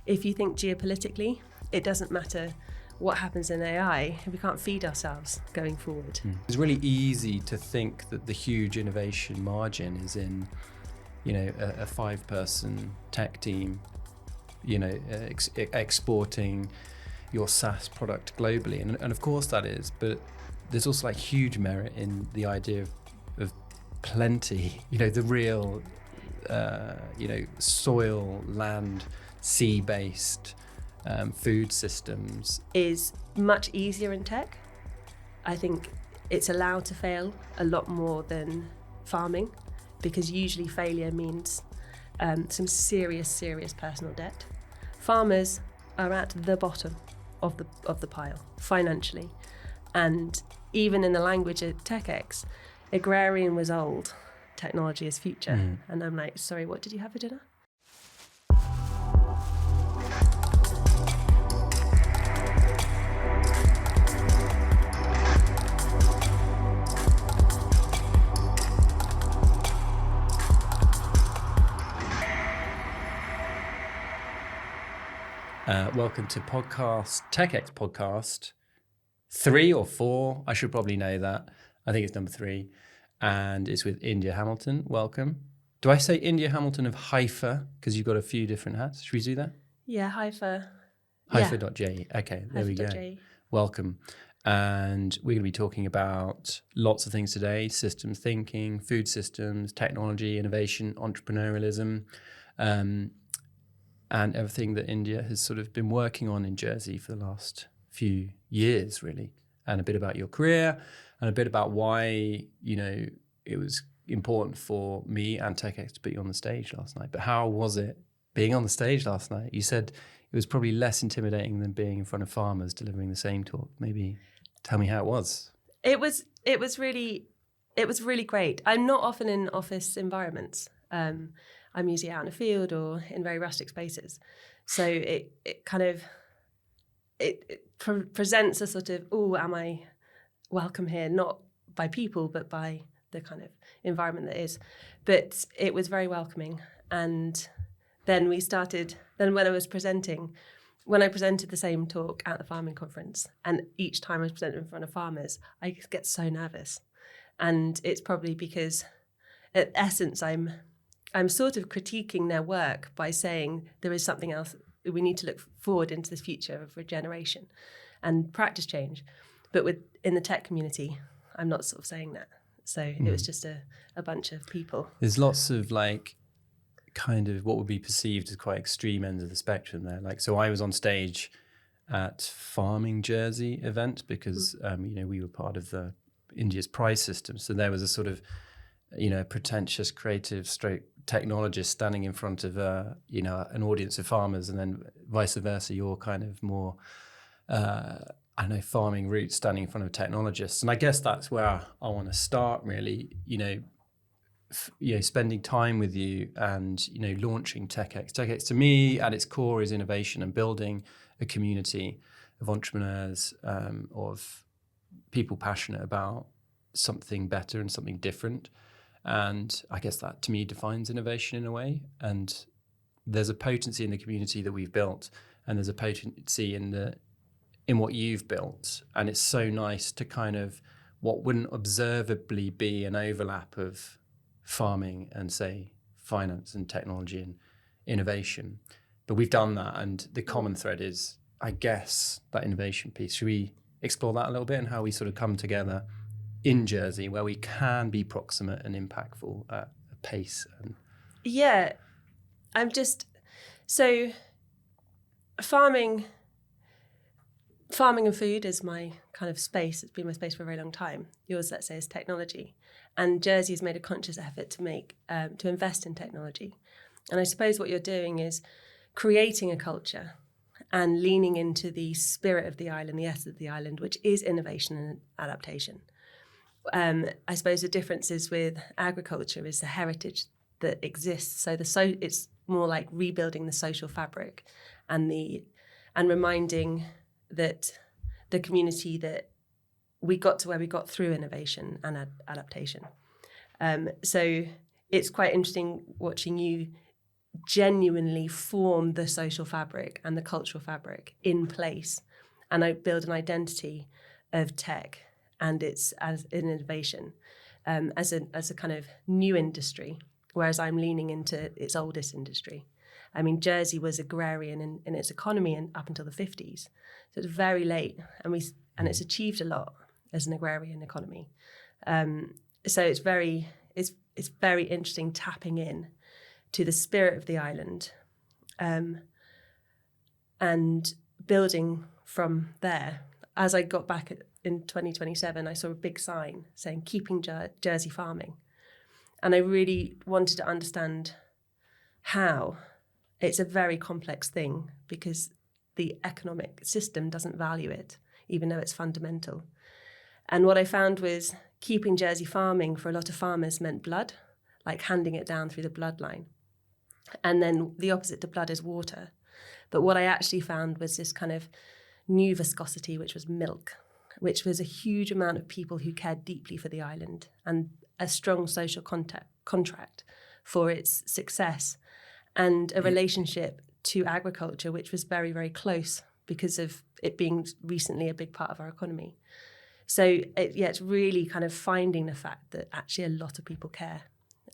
if you think geopolitically, it doesn't matter what happens in AI if we can't feed ourselves going forward. It's really easy to think that the huge innovation margin is in, a 5-person tech team, exporting your SaaS product globally. And of course that is, but there's also like huge merit in the idea of plenty, the real, soil, land, sea-based food systems. Is much easier in tech. I think it's allowed to fail a lot more than farming, because usually failure means some serious personal debt. Farmers are at the bottom of the pile financially, and even in the language of TEKEX, agrarian was old, technology is future. And I'm like, sorry, what did you have for dinner? Welcome to TEKEX podcast 3 or 4. I should probably know that. I think it's number 3, and it's with India Hamilton. Welcome. Do I say India Hamilton of Haifa? Because you've got a few different hats. Should we do that? Yeah, Haifa. Haifa.je. Okay, there we go. Welcome. And we're going to be talking about lots of things today: systems thinking, food systems, technology, innovation, entrepreneurialism, and everything that India has sort of been working on in Jersey for the last few years, really. And a bit about your career, and a bit about why, it was important for me and TEKEX to put you on the stage last night. But how was it being on the stage last night? You said it was probably less intimidating than being in front of farmers delivering the same talk. Maybe tell me how it was. It was really great. I'm not often in office environments. I'm usually out in a field or in very rustic spaces. So it presents a sort of, am I welcome here? Not by people, but by the kind of environment that is. But it was very welcoming. And then when I presented the same talk at the farming conference, and each time I was presenting in front of farmers, I get so nervous. And it's probably because at essence, I'm sort of critiquing their work by saying there is something else. We need to look forward into the future of regeneration and practice change. But in the tech community, I'm not sort of saying that. So it was just a bunch of people. There's lots of kind of what would be perceived as quite extreme ends of the spectrum there. So I was on stage at Farming Jersey event because, we were part of the India's prize system. So there was a sort of, pretentious creative stroke technologist standing in front of an audience of farmers, and then vice versa, you're kind of more farming roots standing in front of technologists. And I guess that's where I want to start, really, spending time with you and launching TEKEX. TEKEX to me at its core is innovation and building a community of entrepreneurs, of people passionate about something better and something different. And I guess that to me defines innovation in a way. And there's a potency in the community that we've built, and there's a potency in what you've built. And it's so nice to kind of what wouldn't observably be an overlap of farming and say finance and technology and innovation. But we've done that, and the common thread is, I guess, that innovation piece. Should we explore that a little bit and how we sort of come together in Jersey, where we can be proximate and impactful at a pace? Yeah, so farming and food is my kind of space. It's been my space for a very long time. Yours, let's say, is technology, and Jersey has made a conscious effort to invest in technology. And I suppose what you're doing is creating a culture and leaning into the spirit of the island, the essence of the island, which is innovation and adaptation. I suppose the differences with agriculture is the heritage that exists. So it's more like rebuilding the social fabric and reminding that the community that we got to where we got through innovation and adaptation. So it's quite interesting watching you genuinely form the social fabric and the cultural fabric in place. And I build an identity of tech and its as an innovation as a kind of new industry, whereas I'm leaning into its oldest industry. I mean, Jersey was agrarian in its economy and up until the 50s, so it's very late, and it's achieved a lot as an agrarian economy. So it's very interesting tapping in to the spirit of the island, and building from there. As I got back in 2027, I saw a big sign saying "Keeping Jersey Farming," and I really wanted to understand how. It's a very complex thing because the economic system doesn't value it, even though it's fundamental. And what I found was keeping Jersey farming for a lot of farmers meant blood, like handing it down through the bloodline. And then the opposite to blood is water. But what I actually found was this kind of new viscosity, which was milk, which was a huge amount of people who cared deeply for the island and a strong social contract for its success, and a relationship to agriculture, which was very, very close because of it being recently a big part of our economy. So it's really kind of finding the fact that actually a lot of people care,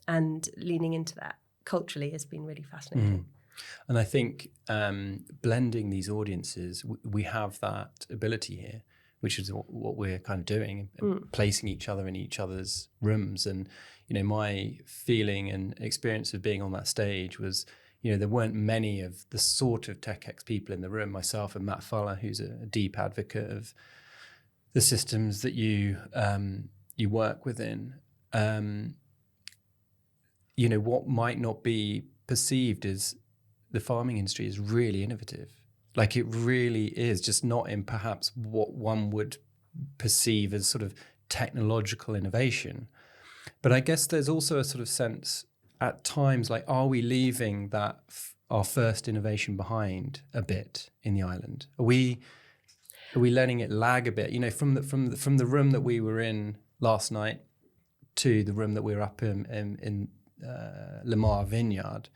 and leaning into that culturally has been really fascinating. And I think blending these audiences, we have that ability here, which is what we're kind of doing, placing each other in each other's rooms. And, my feeling and experience of being on that stage was, there weren't many of the sort of TEKEX people in the room, myself and Matt Fuller, who's a deep advocate of the systems that you work within. What might not be perceived as the farming industry is really innovative. Like it really is, just not in perhaps what one would perceive as sort of technological innovation. But I guess there's also a sort of sense at times, like, are we leaving that our first innovation behind a bit in the island? Are we letting it lag a bit? From the room that we were in last night to the room that we were up in Lamar Vineyard,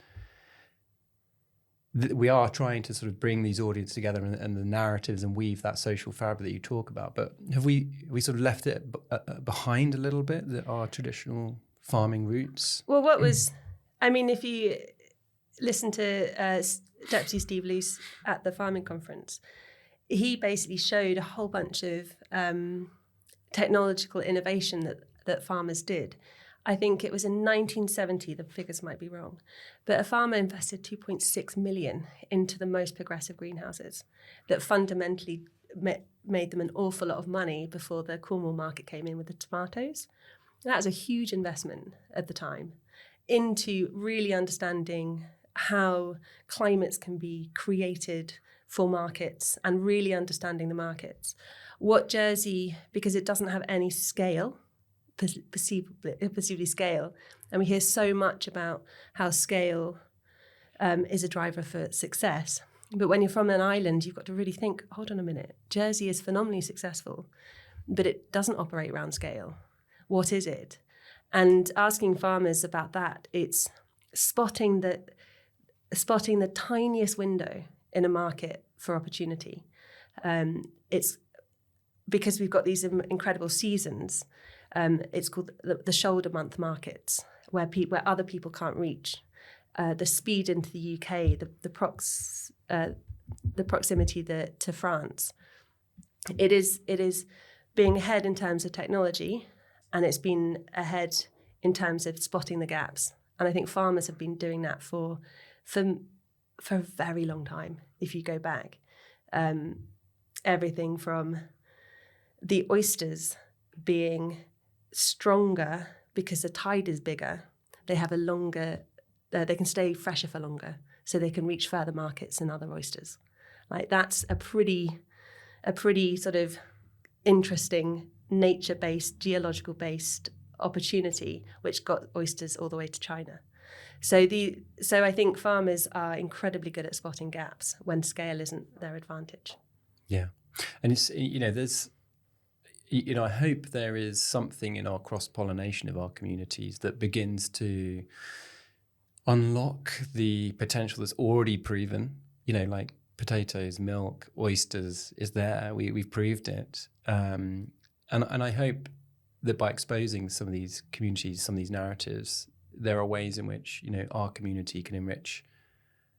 we are trying to sort of bring these audiences together and the narratives and weave that social fabric that you talk about. But have we sort of left it behind a little bit, our traditional farming roots? Well, if you listen to Deputy Steve Luce at the farming conference, he basically showed a whole bunch of technological innovation that farmers did. I think it was in 1970, the figures might be wrong, but a farmer invested 2.6 million into the most progressive greenhouses that fundamentally made them an awful lot of money before the Cornwall market came in with the tomatoes. That was a huge investment at the time into really understanding how climates can be created for markets and really understanding the markets. What Jersey, because it doesn't have any scale, perceivably scale, and we hear so much about how scale is a driver for success. But when you're from an island, you've got to really think, hold on a minute, Jersey is phenomenally successful, but it doesn't operate around scale. What is it? And asking farmers about that, it's spotting the tiniest window in a market for opportunity. It's because we've got these incredible seasons. It's called the shoulder month markets, where other people can't reach. The speed into the UK, the proximity to France. It is being ahead in terms of technology, and it's been ahead in terms of spotting the gaps. And I think farmers have been doing that for a very long time. If you go back, everything from the oysters being stronger because the tide is bigger, they have a longer, they can stay fresher for longer, so they can reach further markets than other oysters. Like that's a pretty sort of interesting nature-based, geological-based opportunity, which got oysters all the way to China. So I think farmers are incredibly good at spotting gaps when scale isn't their advantage. Yeah, and it's there's. I hope there is something in our cross-pollination of our communities that begins to unlock the potential that's already proven, like potatoes, milk, oysters is there. We've proved it. And I hope that by exposing some of these communities, some of these narratives, there are ways in which, our community can enrich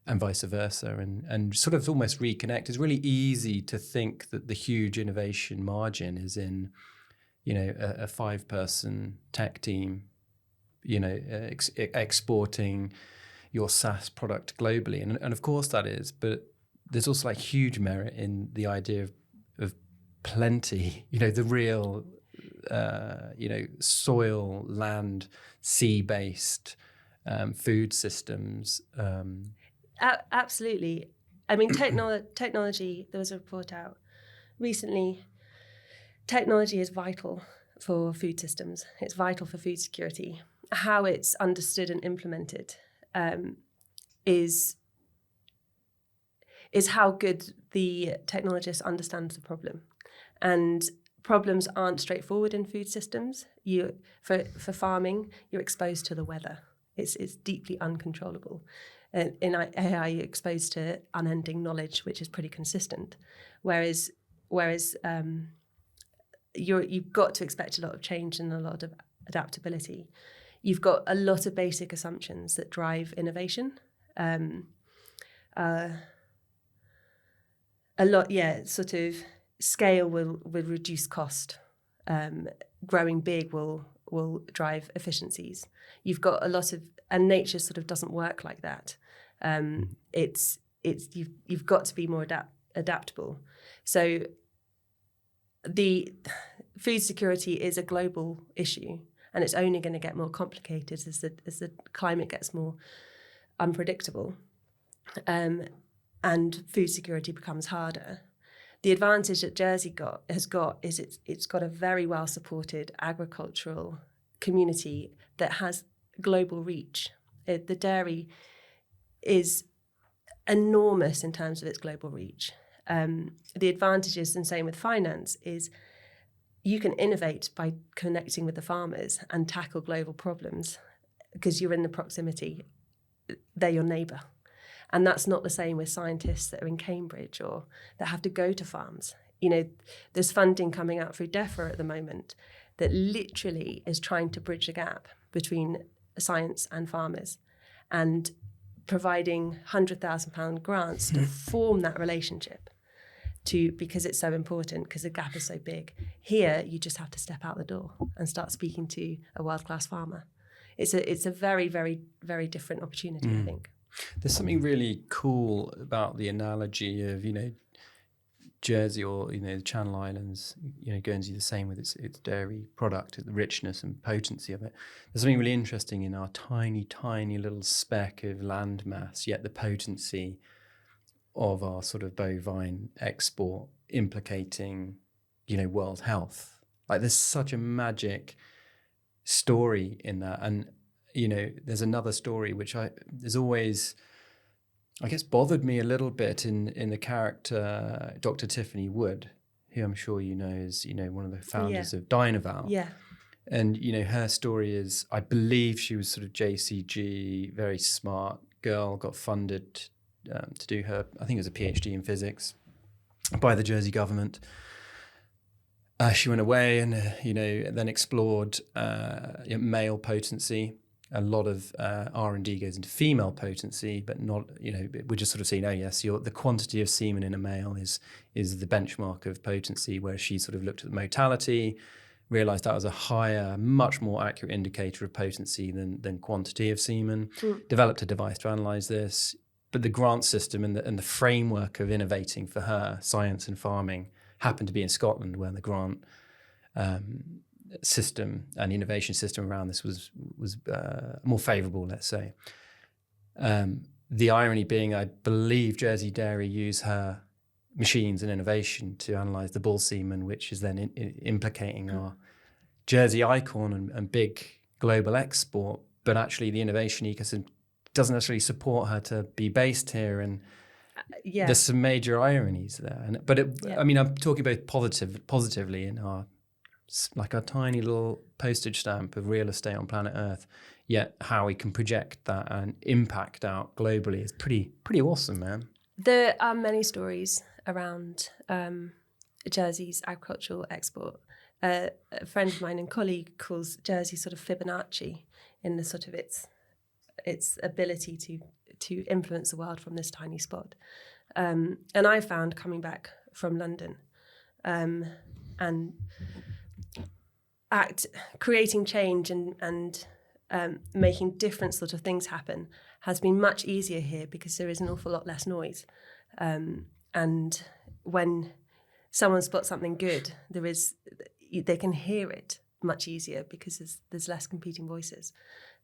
and vice versa, and sort of almost reconnect. It's really easy to think that the huge innovation margin is in, a 5-person tech team, exporting your SaaS product globally. And of course that is, but there's also like huge merit in the idea of plenty, the real, soil, land, sea-based food systems. Absolutely. I mean, technology, there was a report out recently, technology is vital for food systems. It's vital for food security. How it's understood and implemented is how good the technologists understand the problem. And problems aren't straightforward in food systems. For farming, you're exposed to the weather. It's deeply uncontrollable. In AI, you're exposed to unending knowledge, which is pretty consistent. Whereas you've got to expect a lot of change and a lot of adaptability. You've got a lot of basic assumptions that drive innovation. Sort of scale will reduce cost. Growing big will drive efficiencies. You've got a lot of, and nature sort of doesn't work like that. You've got to be more adaptable. So the food security is a global issue, and it's only going to get more complicated as the climate gets more unpredictable, and food security becomes harder. The advantage that Jersey has got is it's got a very well supported agricultural community that has global reach. The dairy is enormous in terms of its global reach. The advantages, and same with finance, is you can innovate by connecting with the farmers and tackle global problems because you're in the proximity. They're your neighbour. And that's not the same with scientists that are in Cambridge or that have to go to farms. There's funding coming out through DEFRA at the moment that literally is trying to bridge the gap between science and farmers and providing £100,000 grants to form that relationship because it's so important, because the gap is so big. Here, you just have to step out the door and start speaking to a world-class farmer. It's a very, very, very different opportunity, I think. There's something really cool about the analogy of, Jersey or, the Channel Islands, Guernsey the same with its dairy product, the richness and potency of it. There's something really interesting in our tiny, tiny little speck of land mass, yet the potency of our sort of bovine export implicating, world health. Like there's such a magic story in that. And, there's another story which there's always, I guess, bothered me a little bit in the character Dr. Tiffany Wood, who I'm sure is, one of the founders of Dynaval. Yeah. And, her story is, I believe she was sort of JCG, very smart girl, got funded to do her, I think it was a PhD in physics by the Jersey government. She went away and, then explored male potency. A lot of R&D goes into female potency, but not, we're just sort of saying, oh yes, the quantity of semen in a male is the benchmark of potency, where she sort of looked at the motility, realized that was a higher, much more accurate indicator of potency than quantity of semen, developed a device to analyze this. But the grant system and the framework of innovating for her, science and farming, happened to be in Scotland, where the grant system and innovation system around this was more favourable, let's say. The irony being, I believe Jersey Dairy use her machines and innovation to analyse the bull semen, which is then implicating our Jersey icon and big global export. But actually the innovation ecosystem doesn't necessarily support her to be based here, and there's some major ironies there. I mean, I'm talking about positively in our like a tiny little postage stamp of real estate on planet Earth. Yet how we can project that and impact out globally is pretty awesome, man. There are many stories around Jersey's agricultural export. A friend of mine and colleague calls Jersey sort of Fibonacci in the sort of its ability to influence the world from this tiny spot. And I found coming back from London and creating change and making different sort of things happen has been much easier here because there is an awful lot less noise. And when someone spots something good, they can hear it much easier because there's less competing voices.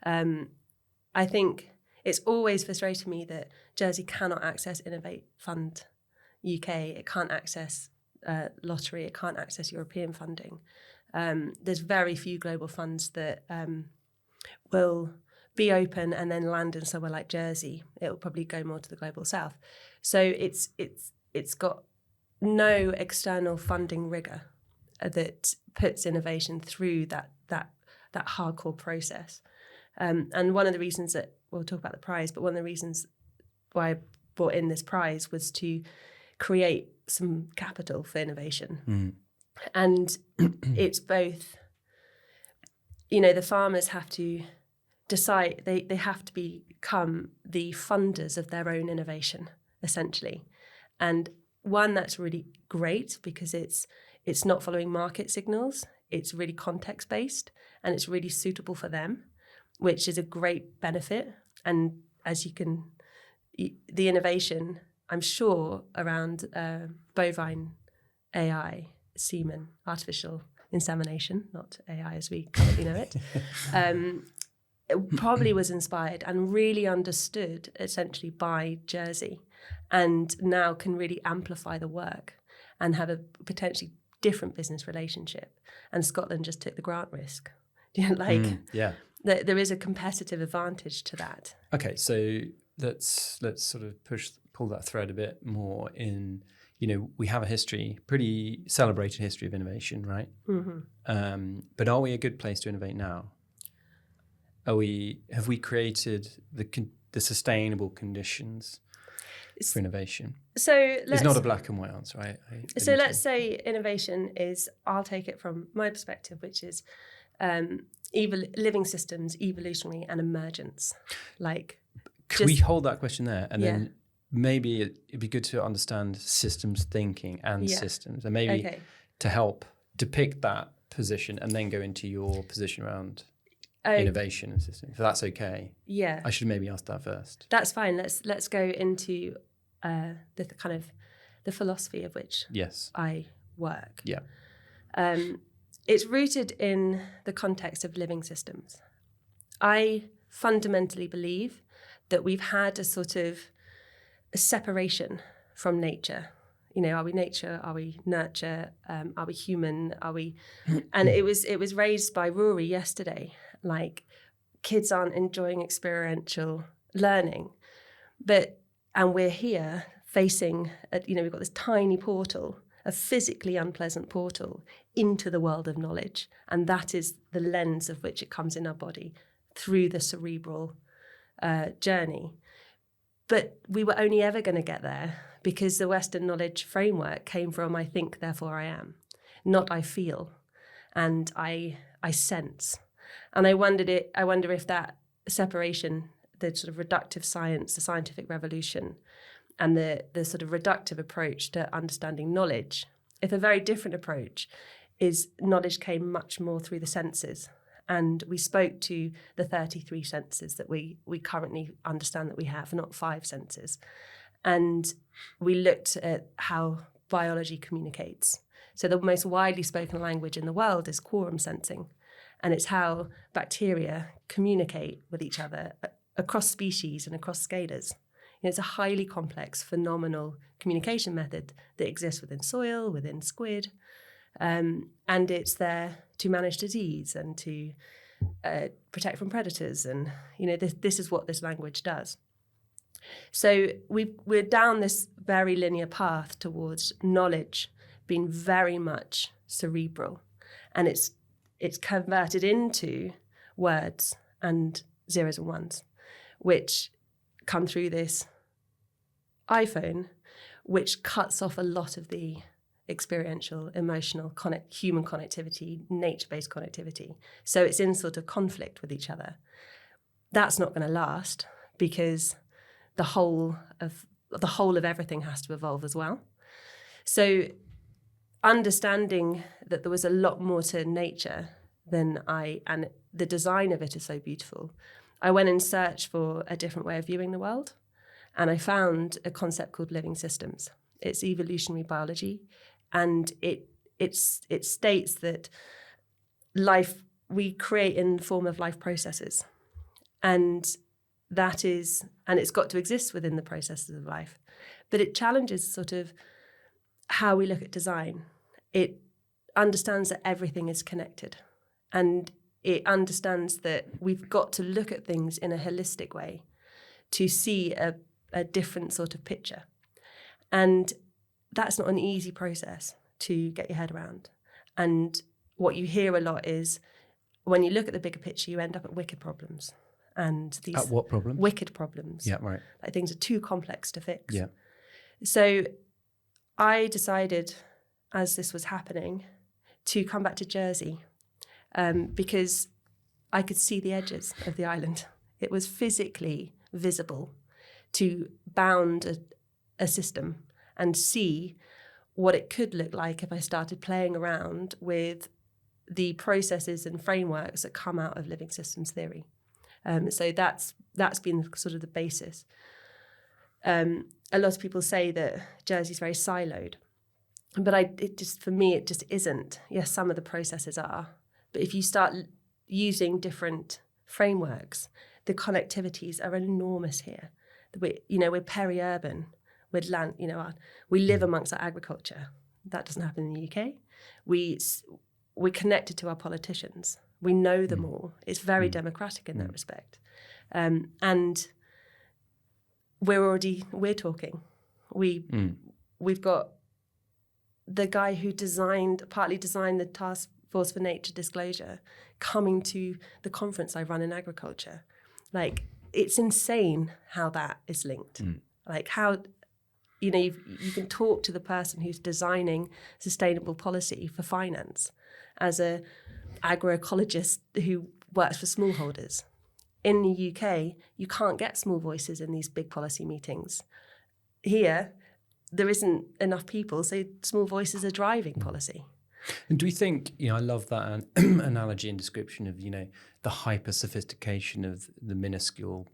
I think it's always frustrated me that Jersey cannot access Innovate Fund UK. It can't access lottery. It can't access European funding. There's very few global funds that will be open and then land in somewhere like Jersey. It will probably go more to the global south. So it's got no external funding rigor that puts innovation through that hardcore process. And one of the reasons that we'll talk about the prize, but one of the reasons why I brought in this prize was to create some capital for innovation. And it's both, the farmers have to decide, they have to become the funders of their own innovation, essentially. And one, that's really great because it's not following market signals. It's really context-based and it's really suitable for them, which is a great benefit. And as the innovation, I'm sure, around bovine AI, semen, artificial insemination, not AI as we currently know it, it probably was inspired and really understood essentially by Jersey, and now can really amplify the work and have a potentially different business relationship. And Scotland just took the grant risk. There is a competitive advantage to that. Okay, so let's sort of pull that thread a bit more in. We have a history, pretty celebrated history of innovation, right? Mm-hmm. But are we a good place to innovate now? Have we created the sustainable conditions for innovation? So it's not a black and white answer, right? So let's say innovation is, I'll take it from my perspective, which is living systems, evolutionary and emergence. Can we hold that question there? And then maybe it'd be good to understand systems thinking and systems, and maybe to help depict that position and then go into your position around innovation and systems. If that's okay. Yeah. I should maybe ask that first. That's fine. Let's go into the kind of the philosophy of which I work. Yeah. It's rooted in the context of living systems. I fundamentally believe that we've had a sort of a separation from nature. Are we nature? Are we nurture? Are we human? Are we? And it was raised by Rory yesterday. Kids aren't enjoying experiential learning, and we're here facing, we've got this tiny portal, a physically unpleasant portal into the world of knowledge, and that is the lens of which it comes in our body through the cerebral journey. But we were only ever going to get there because the Western knowledge framework came from I think, therefore I am, not I feel, and I sense. And I wonder if that separation, the sort of reductive science, the scientific revolution, and the sort of reductive approach to understanding knowledge, if a very different approach is knowledge came much more through the senses. And we spoke to the 33 senses that we currently understand that we have, not 5 senses. And we looked at how biology communicates. So the most widely spoken language in the world is quorum sensing. And it's how bacteria communicate with each other across species and across scalars. It's a highly complex, phenomenal communication method that exists within soil, within squid. And it's there to manage disease and to protect from predators. And, this is what this language does. So we're down this very linear path towards knowledge being very much cerebral. and it's converted into words and zeros and ones, which come through this iPhone, which cuts off a lot of the experiential, emotional, human connectivity, nature-based connectivity. So it's in sort of conflict with each other. That's not going to last, because the whole of everything has to evolve as well. So understanding that there was a lot more to nature and the design of it is so beautiful, I went in search for a different way of viewing the world, and I found a concept called living systems. It's evolutionary biology, and it states that life we create in the form of life processes, and it's got to exist within the processes of life. But it challenges sort of how we look at design. It understands that everything is connected, and it understands that we've got to look at things in a holistic way to see a different sort of picture. And that's not an easy process to get your head around. And what you hear a lot is, when you look at the bigger picture, you end up at wicked problems. And these At what problems? Wicked problems. Yeah, right. Like things are too complex to fix. Yeah. So I decided, as this was happening, to come back to Jersey, because I could see the edges of the island. It was physically visible to bound a system and see what it could look like if I started playing around with the processes and frameworks that come out of living systems theory. So that's been sort of the basis. A lot of people say that Jersey's very siloed, but for me it just isn't. Yes, some of the processes are, but if you start using different frameworks, the connectivities are enormous here. We're peri-urban. We're land. We live amongst our agriculture. That doesn't happen in the UK. We're connected to our politicians. We know them all. It's very democratic in that respect. And we're talking. We've got the guy who partly designed the Task Force for Nature Disclosure coming to the conference I run in agriculture. Like, it's insane how that is linked. Like how, you can talk to the person who's designing sustainable policy for finance as a agroecologist who works for smallholders. In the UK, you can't get small voices in these big policy meetings. Here, there isn't enough people, so small voices are driving policy. And do we think, I love that analogy and description of, the hyper sophistication of the minuscule,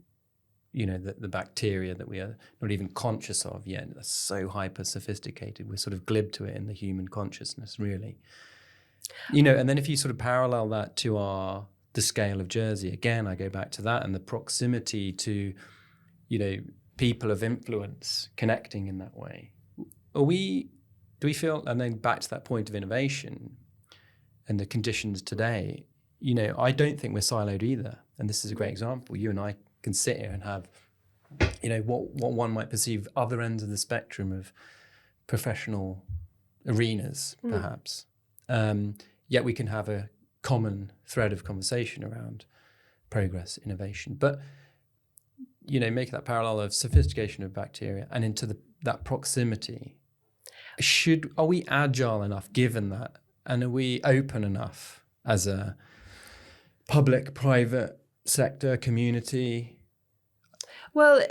the bacteria that we are not even conscious of yet. That's so hyper sophisticated. We're sort of glib to it in the human consciousness, really. And then if you sort of parallel that to the scale of Jersey, again, I go back to that and the proximity to, people of influence connecting in that way. Do we feel, and then back to that point of innovation and the conditions today, I don't think we're siloed either. And this is a great example. You and I can sit here and have, what one might perceive other ends of the spectrum of professional arenas, perhaps. Yet we can have a common thread of conversation around progress, innovation. But, make that parallel of sophistication of bacteria and into that proximity. Are we agile enough given that? And are we open enough as a public, private sector, community? Well,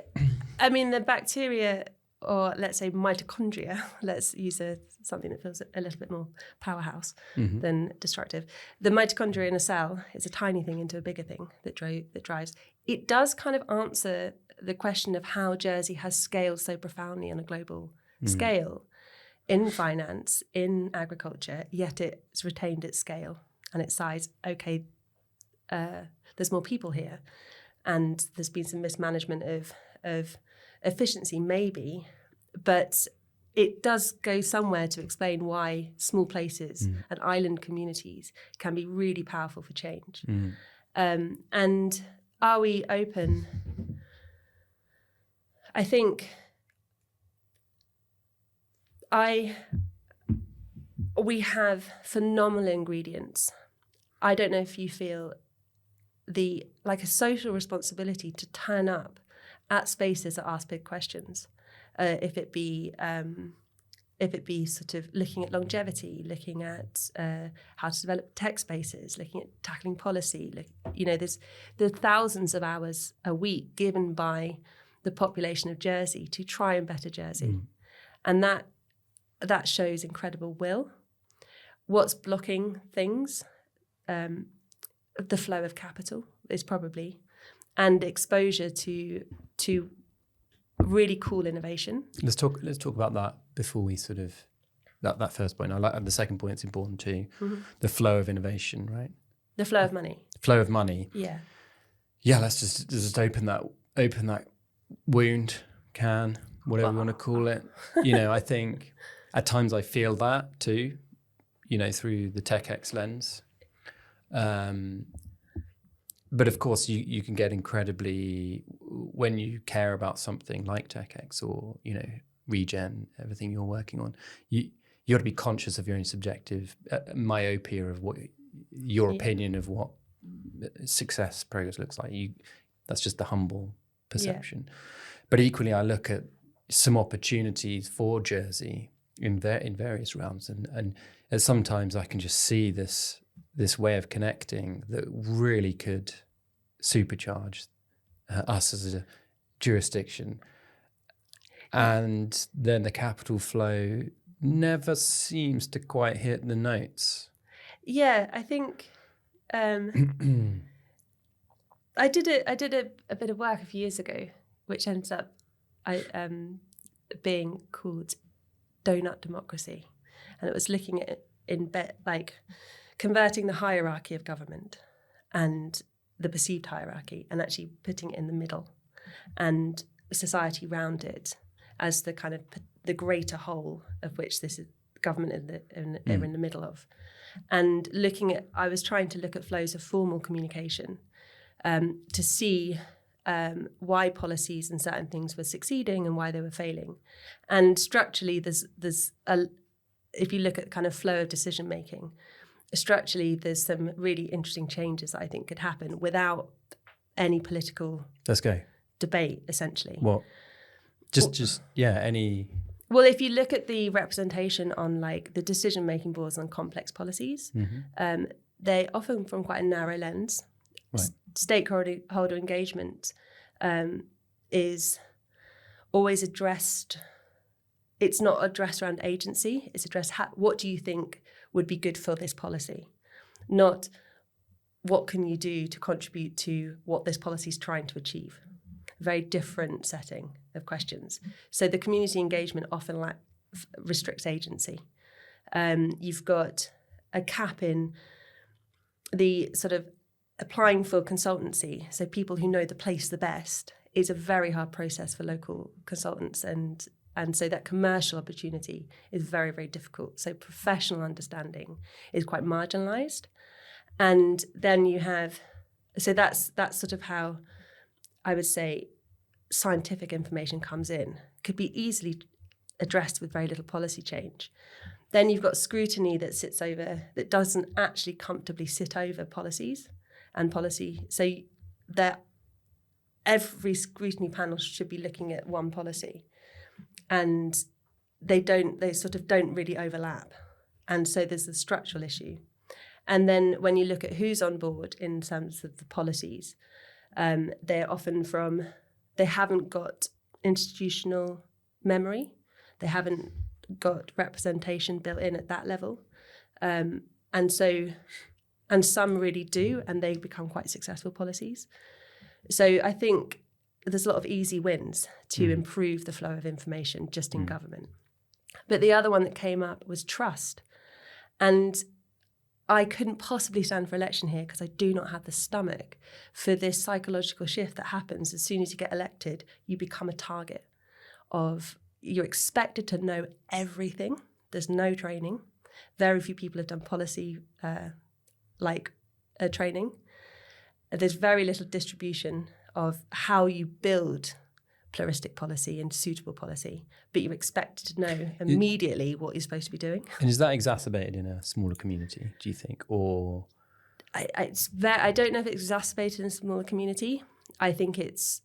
I mean, the bacteria, or let's say mitochondria, let's use something that feels a little bit more powerhouse than destructive. The mitochondria in a cell is a tiny thing into a bigger thing that drives. It does kind of answer the question of how Jersey has scaled so profoundly on a global scale in finance, in agriculture, yet it's retained its scale and its size. Okay, there's more people here, and there's been some mismanagement of efficiency maybe, but it does go somewhere to explain why small places and island communities can be really powerful for change. And are we open? I think I we have phenomenal ingredients. I don't know if you feel a social responsibility to turn up at spaces that ask big questions. If it be sort of looking at longevity, looking at how to develop tech spaces, looking at tackling policy. There's thousands of hours a week given by the population of Jersey to try and better Jersey, and that shows incredible will. What's blocking things? The flow of capital is probably, and exposure to really cool innovation. Let's talk about that before we sort of that first point. I like the second point. It's important too. The flow of innovation, right? The flow of money. Flow of money. Yeah. Yeah. Let's just open that wound, whatever you want to call it. I think at times I feel that too. Through the TEKEX lens. But of course, you can get incredibly, when you care about something like TEKEX or, regen, everything you're working on, you got to be conscious of your own subjective myopia of what your opinion of what success progress looks like. That's just the humble perception. Yeah. But equally, I look at some opportunities for Jersey in various realms, and sometimes I can just see this way of connecting that really could supercharge us as a jurisdiction. And then the capital flow never seems to quite hit the notes. Yeah, I think I did a bit of work a few years ago, which ends up being called Donut Democracy, and it was looking at converting the hierarchy of government and the perceived hierarchy and actually putting it in the middle and society round it as the kind of the greater whole of which this is government are in the middle of. And I was trying to look at flows of formal communication to see why policies and certain things were succeeding and why they were failing. And structurally, if you look at kind of flow of decision making, structurally, there's some really interesting changes that I think could happen without any political debate, essentially. Well, any... Well, if you look at the representation on the decision-making boards on complex policies, they often from quite a narrow lens. Right. Stakeholder engagement is always addressed. It's not addressed around agency. It's addressed what do you think would be good for this policy, not what can you do to contribute to what this policy is trying to achieve. A very different setting of questions. So the community engagement often restricts agency. You've got a cap in the sort of applying for consultancy. So people who know the place the best is a very hard process for local consultants, and so that commercial opportunity is very, very difficult. So professional understanding is quite marginalised. And then you have, so that's sort of how I would say scientific information comes in, could be easily addressed with very little policy change. Then you've got scrutiny that doesn't actually comfortably sit over policies and policy. So that every scrutiny panel should be looking at one policy, and they sort of don't really overlap. And so there's a structural issue. And then when you look at who's on board in terms of the policies, they're often they haven't got institutional memory. They haven't got representation built in at that level. And some really do, and they become quite successful policies. So I think there's a lot of easy wins to improve the flow of information just in government. But the other one that came up was trust. And I couldn't possibly stand for election here because I do not have the stomach for this psychological shift that happens as soon as you get elected. You become a target you're expected to know everything. There's no training. Very few people have done policy training. There's very little distribution of how you build pluralistic policy and suitable policy, but you're expected to know immediately what you're supposed to be doing. And is that exacerbated in a smaller community, do you think? Or I don't know if it's exacerbated in a smaller community. I think it's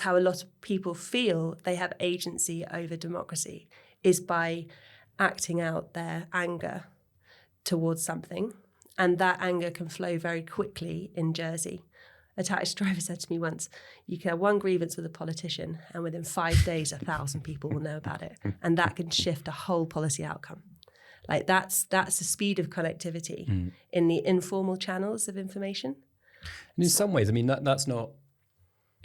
how a lot of people feel they have agency over democracy is by acting out their anger towards something. And that anger can flow very quickly in Jersey. A taxi driver said to me once, you can have one grievance with a politician and within 5 days, 1,000 people will know about it. And that can shift a whole policy outcome. Like that's the speed of connectivity in the informal channels of information. And in some ways, I mean, that's not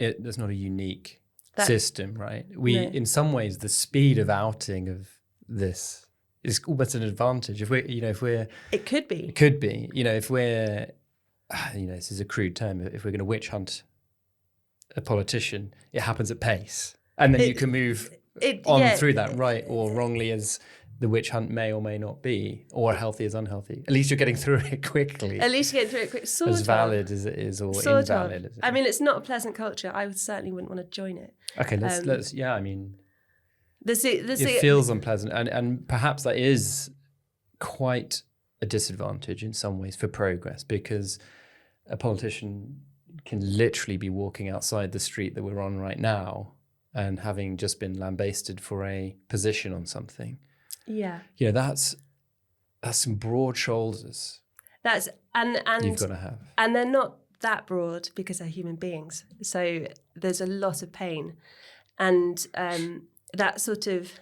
a unique system, right? In some ways, the speed of outing of this is almost an advantage. It could be, if we're, this is a crude term, if we're going to witch hunt a politician, it happens at pace. And then you can move through that, right or wrongly as the witch hunt may or may not be, or healthy as unhealthy. At least you're getting through it quickly. As valid as it is, or invalid as it is. I mean, it's not a pleasant culture. I certainly wouldn't want to join it. Okay, let's I mean... It feels unpleasant, and perhaps that is quite a disadvantage in some ways for progress, because a politician can literally be walking outside the street that we're on right now and having just been lambasted for a position on something. Yeah, that's some broad shoulders. And you've got to have, and they're not that broad because they're human beings. So there's a lot of pain, and that sort of,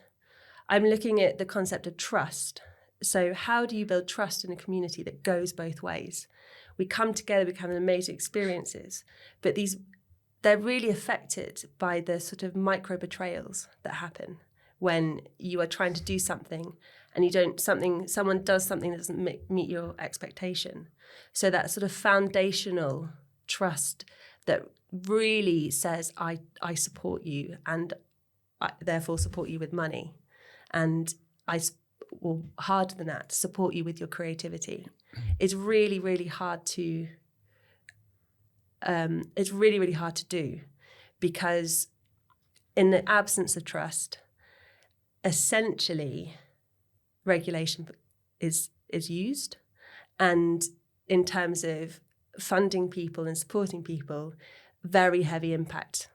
I'm looking at the concept of trust. So how do you build trust in a community that goes both ways? We come together, we have amazing experiences, but they're really affected by the sort of micro betrayals that happen when you are trying to do something and someone does something that doesn't meet your expectation. So that sort of foundational trust that really says, I support you and I therefore support you with money, and harder than that, support you with your creativity. It's really, really hard to. It's really, really hard to do, because in the absence of trust, essentially, regulation is used, and in terms of funding people and supporting people, very heavy impact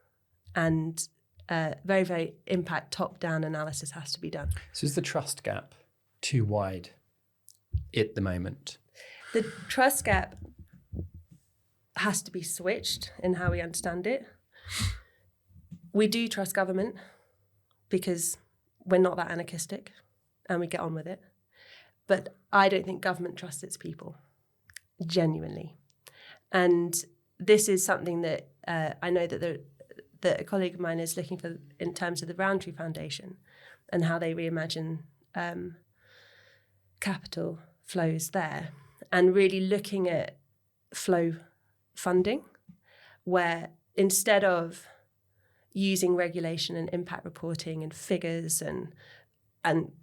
and. Very, very impact top-down analysis has to be done. So is the trust gap too wide at the moment? The trust gap has to be switched in how we understand it. We do trust government because we're not that anarchistic and we get on with it. But I don't think government trusts its people, genuinely. And this is something that I know that a colleague of mine is looking for in terms of the Roundtree Foundation and how they reimagine capital flows there, and really looking at flow funding, where instead of using regulation and impact reporting and figures and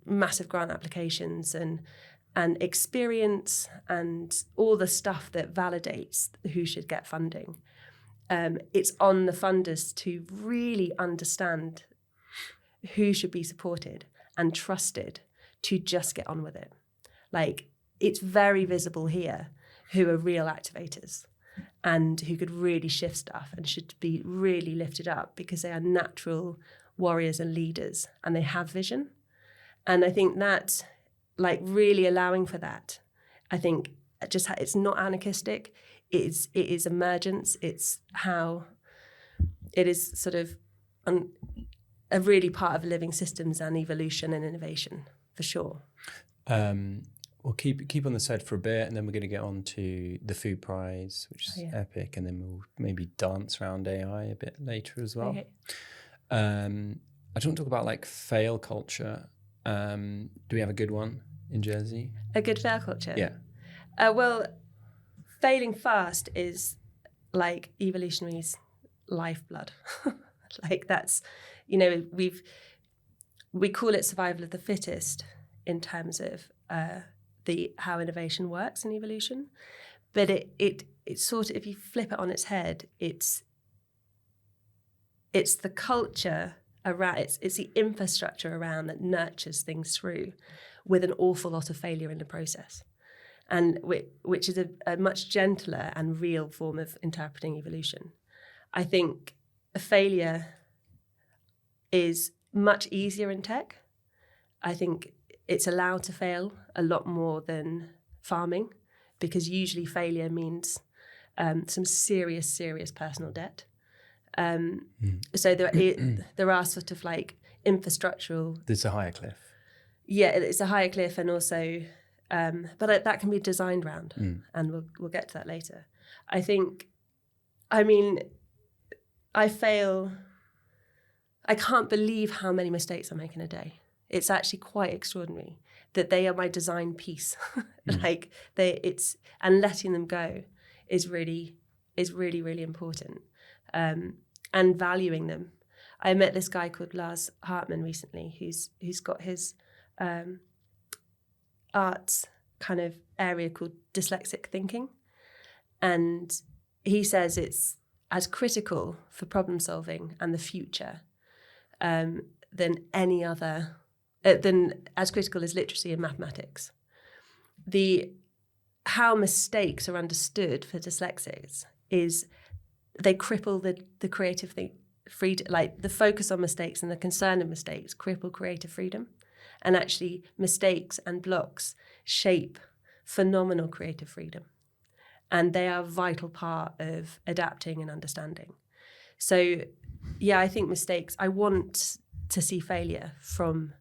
massive grant applications and experience and all the stuff that validates who should get funding, it's on the funders to really understand who should be supported and trusted to just get on with it. Like, it's very visible here who are real activators and who could really shift stuff and should be really lifted up because they are natural warriors and leaders and they have vision. And I think that, like, really allowing for that, I think just it's not anarchistic. It is emergence. It's how it is sort of a really part of living systems and evolution and innovation, for sure. We'll keep on this side for a bit, and then we're going to get on to the food prize, which is epic, and then we'll maybe dance around AI a bit later as well. Okay. I just want to talk about like fail culture. Do we have a good one in Jersey? A good fail culture? Yeah. Well, failing fast is like evolutionary's lifeblood. Like, that's, you know, we call it survival of the fittest in terms of how innovation works in evolution, but it sort of, if you flip it on its head, it's it's the culture around, it's the infrastructure around that nurtures things through, with an awful lot of failure in the process, and which is a much gentler and real form of interpreting evolution. I think a failure is much easier in tech. I think it's allowed to fail a lot more than farming, because usually failure means some serious personal debt. So there are sort of like infrastructural. There's a higher cliff. Yeah, it's a higher cliff, and also, but that can be designed around, and we'll get to that later. I can't believe how many mistakes I make in a day. It's actually quite extraordinary that they are my design piece. And letting them go is really important. And valuing them. I met this guy called Lars Hartman recently, who's got his arts kind of area called dyslexic thinking, and he says it's as critical for problem solving and the future than any other, than as critical as literacy and mathematics. How mistakes are understood for dyslexics is they cripple the creative freedom, like the focus on mistakes and the concern of mistakes cripple creative freedom. And actually mistakes and blocks shape phenomenal creative freedom. And they are a vital part of adapting and understanding. So yeah, I think mistakes, I want to see failure from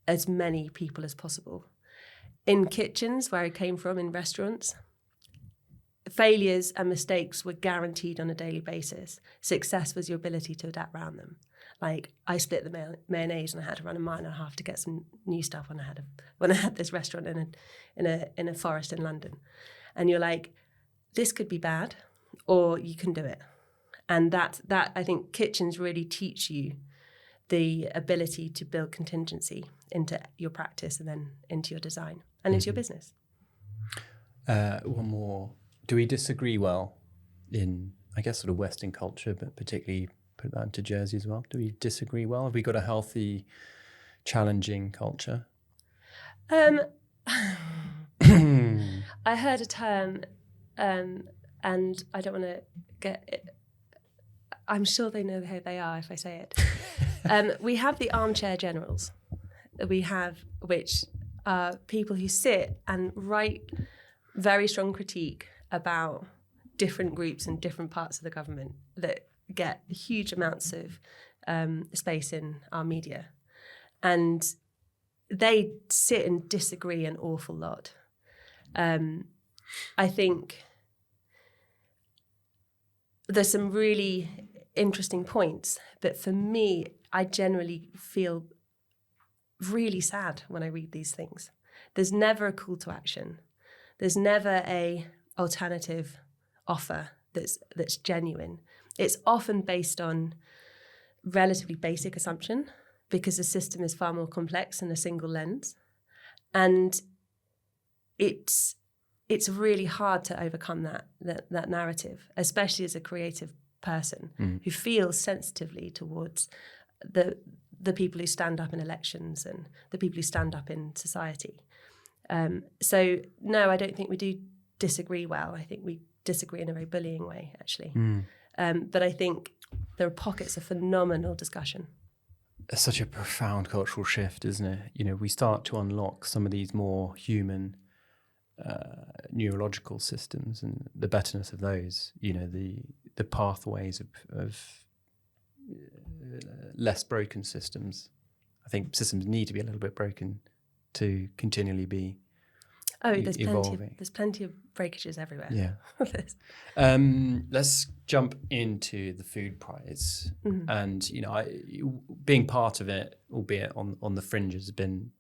as many people as possible. In kitchens, where I came from, in restaurants, failures and mistakes were guaranteed on a daily basis. Success was your ability to adapt around them. Like, I split the mayonnaise and I had to run a mile and a half to get some new stuff when I had this restaurant in a forest in London. And you're like, this could be bad, or you can do it. And that I think kitchens really teach you the ability to build contingency into your practice and then into your design and into your business. One more. Do we disagree well in, I guess, sort of Western culture, but particularly put that into Jersey as well? Do we disagree well? Have we got a healthy, challenging culture? I heard a term, and I don't want to get it. I'm sure they know who they are if I say it. We have the armchair generals. Which are people who sit and write very strong critique about different groups and different parts of the government that get huge amounts of space in our media. And they sit and disagree an awful lot. I think there's some really interesting points, but for me, I generally feel really sad when I read these things. There's never a call to action. There's never a alternative offer that's genuine. It's often based on relatively basic assumption, because the system is far more complex than a single lens. And it's really hard to overcome that narrative, especially as a creative person who feels sensitively towards the people who stand up in elections and the people who stand up in society. So no, I don't think we do disagree well. I think we disagree in a very bullying way, actually. But I think there are pockets of phenomenal discussion. It's such a profound cultural shift, isn't it? You know, we start to unlock some of these more human neurological systems and the betterness of those, you know, the pathways of less broken systems. I think systems need to be a little bit broken to continually be evolving. There's plenty of breakages everywhere. Yeah. Let's jump into the food prize. And, you know, being part of it, albeit on the fringes, has been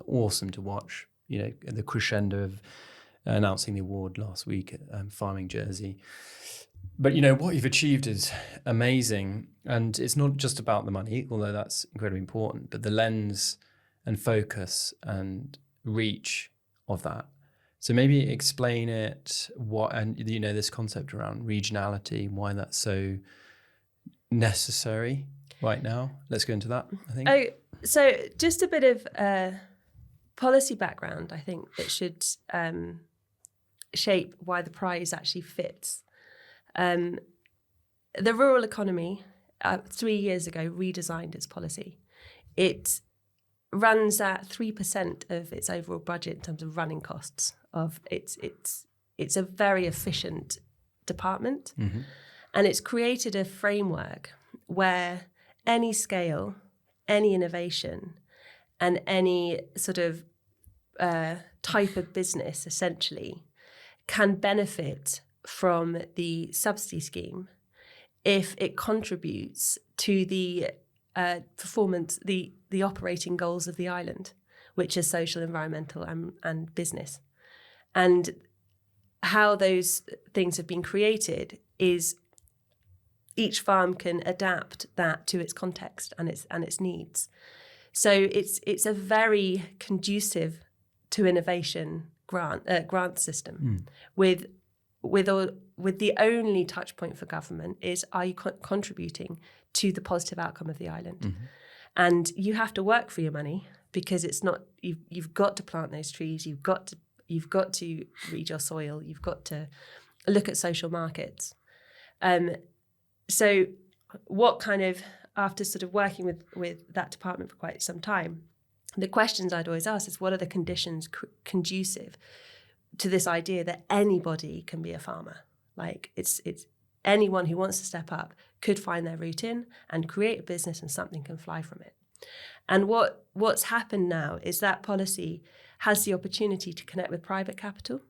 awesome to watch. You know, the crescendo of announcing the award last week at Farming Jersey. But, you know, what you've achieved is amazing. And it's not just about the money, although that's incredibly important, but the lens and focus and reach of that. So maybe explain it, and, you know, this concept around regionality, why that's so necessary right now? Let's go into that, I think. Oh, so just a bit of policy background, I think, that should shape why the prize actually fits. The rural economy 3 years ago redesigned its policy. It runs at 3% of its overall budget in terms of running costs. It's a very efficient department, and it's created a framework where any scale, any innovation, and any sort of type of business essentially can benefit from the subsidy scheme if it contributes to the performance, the operating goals of the island, which are social, environmental, and business. And how those things have been created is each farm can adapt that to its context and its needs. So it's a very conducive to innovation grant system with the only touch point for government is, are you contributing to the positive outcome of the island? And you have to work for your money, because it's not, you've got to plant those trees, you've got to read your soil, you've got to look at social markets. So what kind of, after sort of working with that department for quite some time, the questions I'd always ask is, what are the conditions conducive to this idea that anybody can be a farmer? Like it's anyone who wants to step up could find their route in and create a business, and something can fly from it. And what's happened now is that policy has the opportunity to connect with private capital,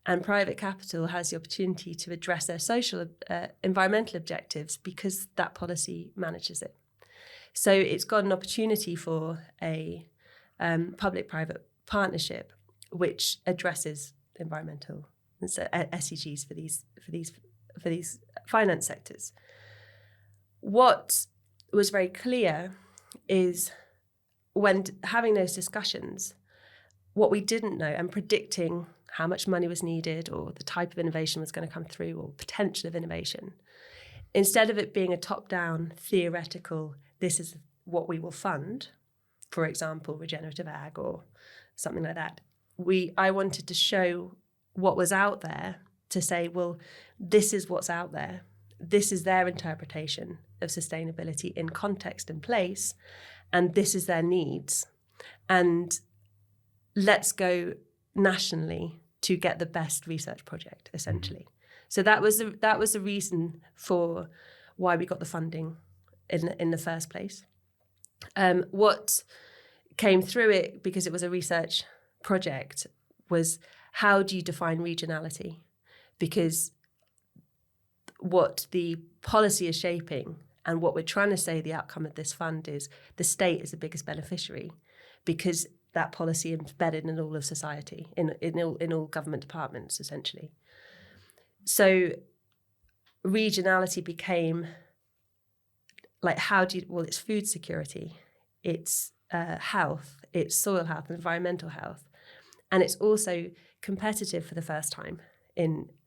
and private capital has the opportunity to address their social, environmental objectives, because that policy manages it. So it's got an opportunity for a public-private partnership which addresses environmental SDGs for these finance sectors. What was very clear is, when having those discussions, what we didn't know, and predicting how much money was needed or the type of innovation was going to come through or potential of innovation, instead of it being a top-down theoretical, this is what we will fund, for example, regenerative ag or something like that, I wanted to show what was out there, to say, well, this is what's out there. This is their interpretation of sustainability in context and place, and this is their needs. And let's go nationally to get the best research project, essentially. So that was the reason for why we got the funding in the first place. What came through it, because it was a research project, was, how do you define regionality? Because what the policy is shaping, and what we're trying to say the outcome of this fund is, the state is the biggest beneficiary, because that policy is embedded in all of society, in all government departments, essentially. So regionality became like, it's food security, it's health, it's soil health, environmental health, and it's also competitive for the first time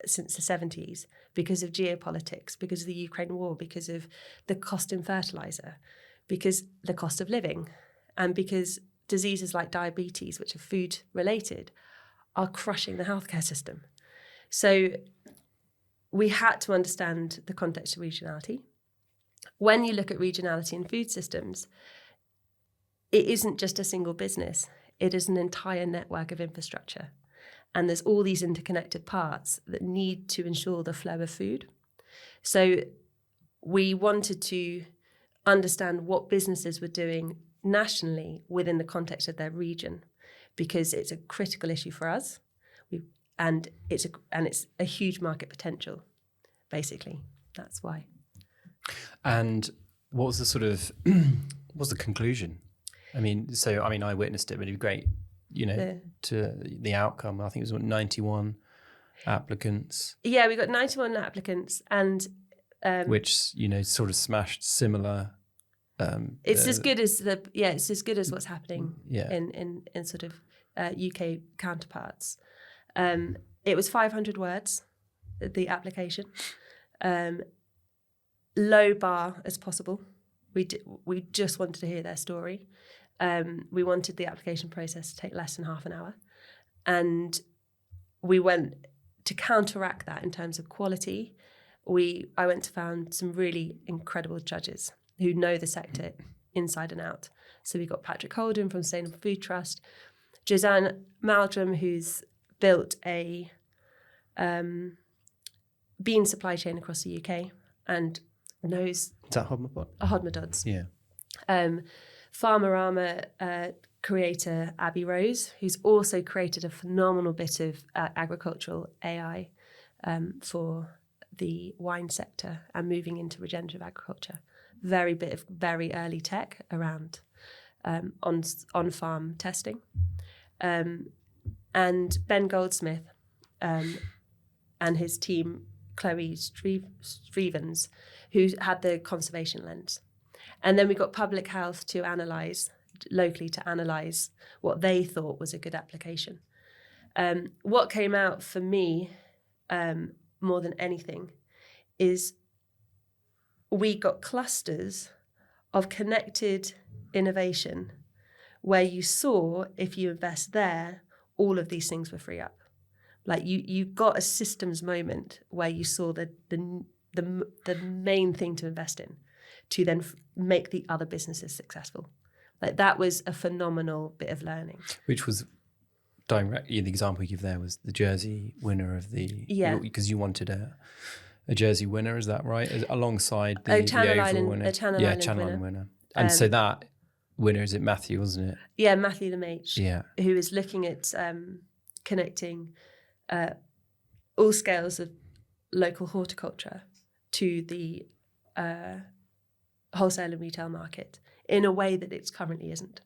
since the 70s, because of geopolitics, because of the Ukraine war, because of the cost in fertilizer, because the cost of living, and because diseases like diabetes, which are food related, are crushing the healthcare system. So we had to understand the context of regionality. When you look at regionality in food systems, it isn't just a single business, it is an entire network of infrastructure. And there's all these interconnected parts that need to ensure the flow of food. So we wanted to understand what businesses were doing nationally within the context of their region, because it's a critical issue for us, and it's a huge market potential, basically. That's why. And what was the sort of what's the conclusion? I witnessed it, but it'd be great, to the outcome. I think it was 91 applicants. Yeah, we got 91 applicants, and which sort of smashed similar. It's as good as what's happening in sort of UK counterparts. It was 500 words, the application. low bar as possible. We just wanted to hear their story. We wanted the application process to take less than half an hour. And we went to counteract that in terms of quality. I went to found some really incredible judges who know the sector inside and out. So we got Patrick Holden from Sustainable Food Trust, Josanne Maldrum, who's built a bean supply chain across the UK and knows... Is that Hodmapod? Hodmadods. Yeah. Farmerama creator Abby Rose, who's also created a phenomenal bit of agricultural AI for the wine sector and moving into regenerative agriculture. Very early tech around on-farm testing. And Ben Goldsmith and his team, Chloe Strevens, who had the conservation lens. And then we got public health to analyse what they thought was a good application. What came out for me more than anything is we got clusters of connected innovation where you saw, if you invest there, all of these things were free up. Like you got a systems moment where you saw the main thing to invest in to then make the other businesses successful. Like that was a phenomenal bit of learning. Which was directly, the example you give there was the Jersey winner of the... Yeah. Because you wanted a Jersey winner, is that right? Alongside the Channel overall Island, winner. Channel Island winner. And so that winner, is it Matthew, wasn't it? Yeah, Matthew Lemaitre, yeah. who is looking at connecting all scales of local horticulture to the wholesale and retail market in a way that it currently isn't.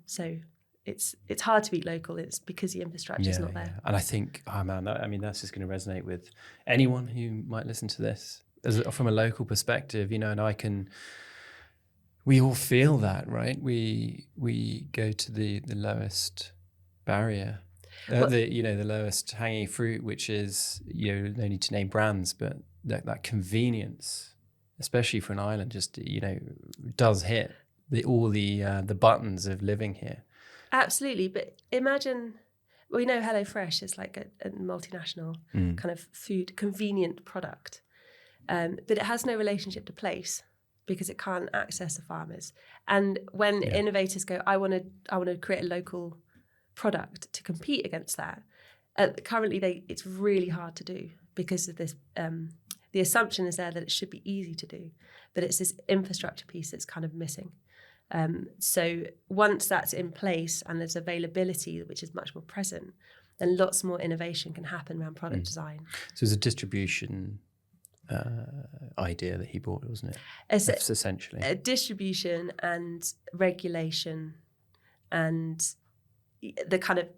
So it's hard to beat local. It's because the infrastructure is not there. Yeah. And I think, that's just going to resonate with anyone who might listen to this from a local perspective, and we all feel that, right? We go to the lowest barrier, the lowest hanging fruit, which is, no need to name brands, but that convenience, especially for an island, just, does hit all the buttons of living here. Absolutely. But imagine, we know HelloFresh is like a multinational kind of food, convenient product, but it has no relationship to place because it can't access the farmers. And when innovators go, I want to create a local product to compete against that, currently it's really hard to do because of this. The assumption is there that it should be easy to do, but it's this infrastructure piece that's kind of missing. So once that's in place and there's availability, which is much more present, then lots more innovation can happen around product design. So it's a distribution idea that he brought, wasn't it? It's essentially a distribution and regulation and the kind of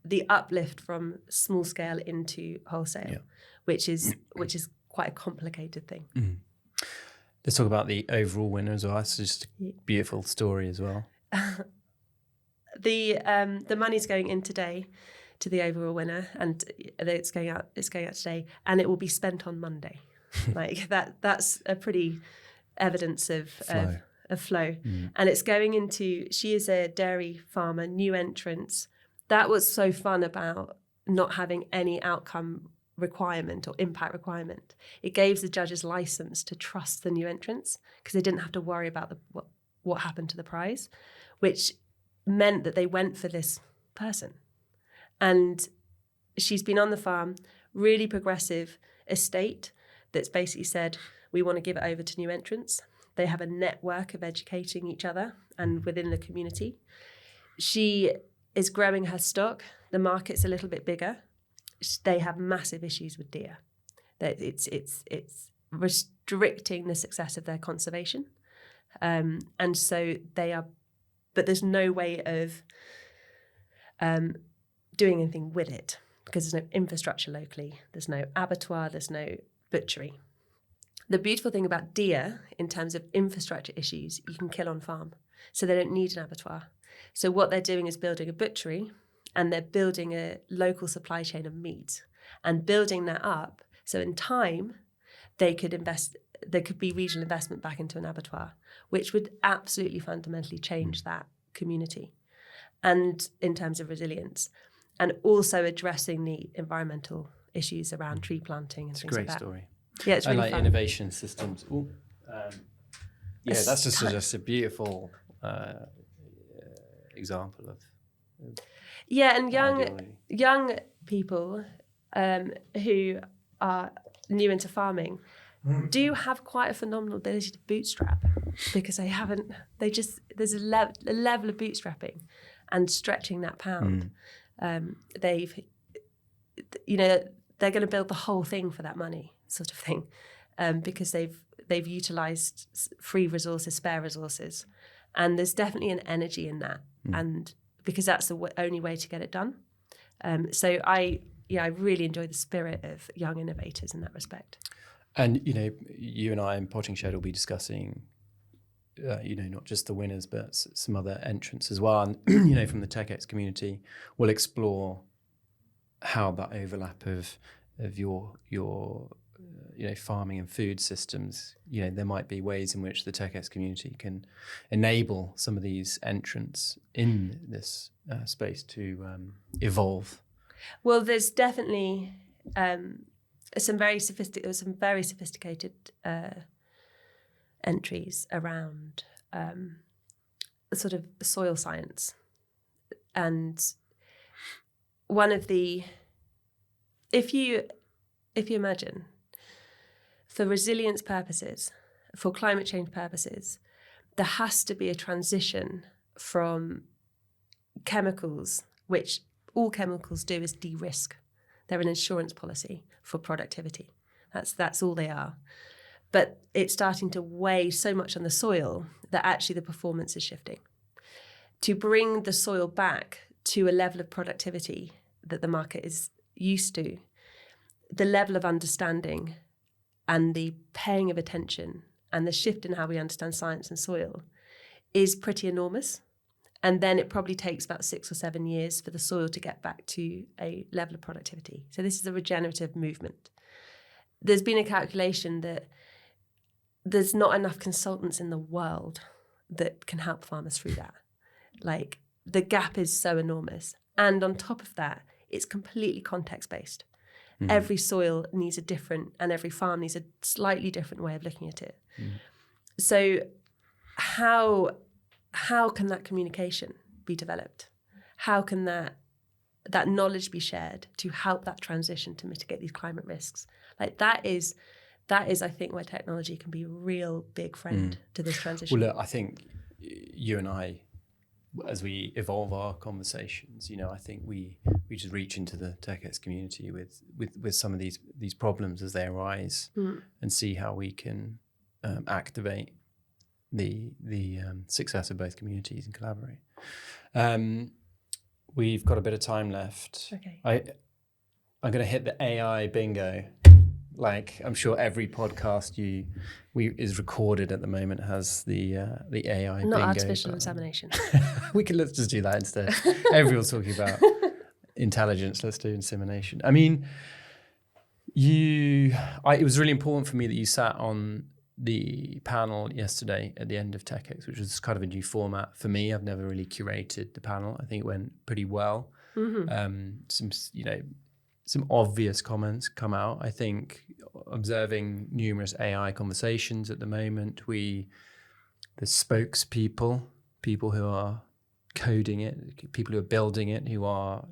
the uplift from small scale into wholesale, which is quite a complicated thing. Let's talk about the overall winner as well. It's just a beautiful story as well. The money's going in today to the overall winner, and it's going out today, and it will be spent on Monday. Like that's a pretty evidence of flow. And it's going into, she is a dairy farmer, new entrance. That was so fun about not having any outcome requirement or impact requirement. It gave the judges license to trust the new entrants because they didn't have to worry about what happened to the prize, which meant that they went for this person. And she's been on the farm, really progressive estate that's basically said, we want to give it over to new entrants. They have a network of educating each other and within the community. She is growing her stock. The market's a little bit bigger. They have massive issues with deer. That it's restricting the success of their conservation, and so they are. But there's no way of doing anything with it because there's no infrastructure locally. There's no abattoir. There's no butchery. The beautiful thing about deer, in terms of infrastructure issues, you can kill on farm, so they don't need an abattoir. So what they're doing is building a butchery. And they're building a local supply chain of meat and building that up. So in time, there could be regional investment back into an abattoir, which would absolutely fundamentally change that community, and in terms of resilience, and also addressing the environmental issues around tree planting and things like that. It's a great story. Yeah, it's really like fun. innovation systems. That's just a beautiful example of yeah, and ideology. young people who are new into farming do have quite a phenomenal ability to bootstrap, because there's a level of bootstrapping and stretching that pound. They're going to build the whole thing for that money, sort of thing, because they've utilized free resources, spare resources, and there's definitely an energy in that, and because that's the only way to get it done. So I really enjoy the spirit of young innovators in that respect. And you and I in Potting Shed will be discussing, not just the winners, but some other entrants as well. And from the TEKEX community, we'll explore how that overlap of your farming and food systems. There might be ways in which the TEKEX community can enable some of these entrants in this space to evolve. Well, there's definitely some very sophisticated entries around sort of soil science, and one of the, if you imagine, for resilience purposes, for climate change purposes, there has to be a transition from chemicals, which all chemicals do is de-risk. They're an insurance policy for productivity. That's all they are. But it's starting to weigh so much on the soil that actually the performance is shifting. To bring the soil back to a level of productivity that the market is used to, the level of understanding and the paying of attention and the shift in how we understand science and soil is pretty enormous. And then it probably takes about 6 or 7 years for the soil to get back to a level of productivity. So this is a regenerative movement. There's been a calculation that there's not enough consultants in the world that can help farmers through that. Like, the gap is so enormous. And on top of that, it's completely context-based. Every soil needs a different, and every farm needs a slightly different way of looking at it. So how can that communication be developed? How can that knowledge be shared to help that transition to mitigate these climate risks? Like, that is, I think, where technology can be a real big friend to this transition. Well, look, I think you and I, as we evolve our conversations, I think we just reach into the TEKEX community with some of these problems as they arise, and see how we can activate the success of both communities and collaborate. We've got a bit of time left. Okay. I'm going to hit the AI bingo. Like, I'm sure every podcast is recorded at the moment has the AI bingo. Not artificial insemination. Let's just do that instead. Everyone's talking about intelligence. Let's do insemination. I mean, it was really important for me that you sat on the panel yesterday at the end of TEKEX, which was kind of a new format for me. I've never really curated the panel. I think it went pretty well. Some obvious comments come out. I think observing numerous AI conversations at the moment, the spokespeople, people who are coding it, people who are building it, who are,